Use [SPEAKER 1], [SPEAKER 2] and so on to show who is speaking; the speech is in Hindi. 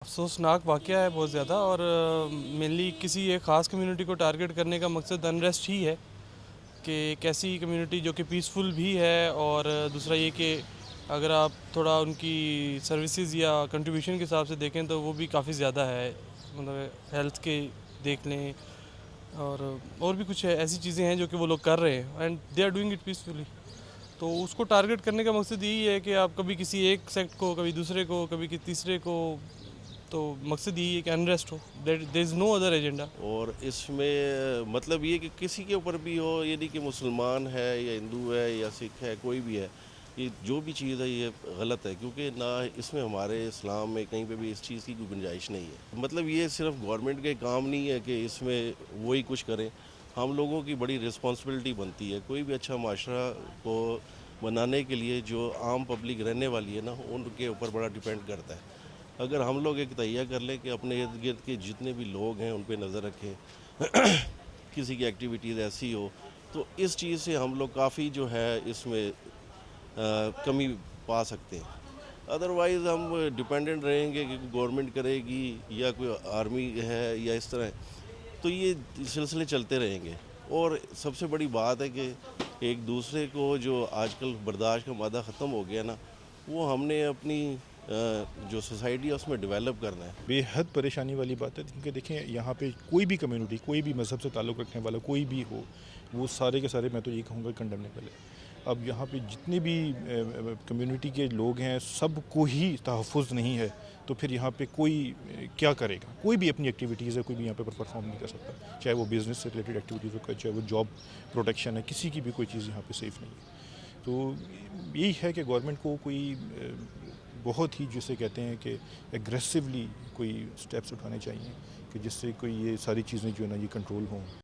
[SPEAKER 1] अफसोसनाक वाक़या है बहुत ज़्यादा और मेनली किसी एक ख़ास कम्युनिटी को टारगेट करने का मकसद अनरेस्ट ही है कि एक ऐसी कम्युनिटी जो कि पीसफुल भी है और दूसरा ये कि अगर आप थोड़ा उनकी सर्विसेज या कंट्रीब्यूशन के हिसाब से देखें तो वो भी काफ़ी ज़्यादा है। मतलब हेल्थ के देख लें और भी कुछ है ऐसी चीज़ें हैं जो कि वो लोग कर रहे हैं and they are doing it peacefully. तो उसको टारगेट करने का मकसद यही है कि आप कभी किसी एक सेक्ट को, कभी दूसरे को, कभी तीसरे को, तो मकसद यही है कि अनरेस्ट हो। There is no other agenda.
[SPEAKER 2] और इसमें मतलब ये कि किसी के ऊपर भी हो, ये नहीं कि मुसलमान है या हिंदू है या सिख है, कोई भी है, ये जो भी चीज़ है ये गलत है, क्योंकि ना इसमें हमारे इस्लाम में कहीं पे भी इस चीज़ की कोई गुंजाइश नहीं है। मतलब ये सिर्फ गवर्नमेंट के काम नहीं है कि इसमें वही कुछ करें, हम लोगों की बड़ी रिस्पॉन्सिबिलिटी बनती है। कोई भी अच्छा माशरा को बनाने के लिए जो आम पब्लिक रहने वाली है ना, उनके ऊपर बड़ा डिपेंड करता है। अगर हम लोग एक तैयार कर लें कि अपने इर्द गिर्द के जितने भी लोग हैं उन पे नज़र रखें किसी की एक्टिविटीज़ ऐसी हो, तो इस चीज़ से हम लोग काफ़ी जो है इसमें कमी पा सकते हैं। अदरवाइज़ हम डिपेंडेंट रहेंगे कि गवर्नमेंट करेगी या कोई आर्मी है या इस तरह, तो ये सिलसिले चलते रहेंगे। और सबसे बड़ी बात है कि एक दूसरे को जो आजकल बर्दाश्त का मादा ख़त्म हो गया ना, वो हमने अपनी जो सोसाइटी है उसमें डेवलप करना है।
[SPEAKER 3] बेहद परेशानी वाली बात है क्योंकि देखें यहाँ पे कोई भी कम्युनिटी, कोई भी मज़हब से ताल्लुक़ रखने वाला कोई भी हो, वो सारे के सारे मैं तो ये कहूँगा कंडेमनेबल है। अब यहाँ पे जितने भी कम्युनिटी के लोग हैं सबको ही तहफ़्फ़ुज़ नहीं है, तो फिर यहाँ पे कोई क्या करेगा? कोई भी अपनी एक्टिविटीज़ है, कोई भी यहाँ पे परफ़ॉर्म नहीं कर सकता। चाहे वो बिज़नेस से रिलेटेड एक्टिविटीज़ हो, चाहे वो जॉब प्रोटेक्शन है, किसी की भी कोई चीज़ यहाँ पे सेफ़ नहीं है। तो यही है कि गवर्नमेंट को कोई बहुत ही जिसे कहते हैं कि एग्रेसिवली कोई स्टेप्स उठाने चाहिए कि जिससे कोई ये सारी चीज़ें जो है ना ये कंट्रोल हों।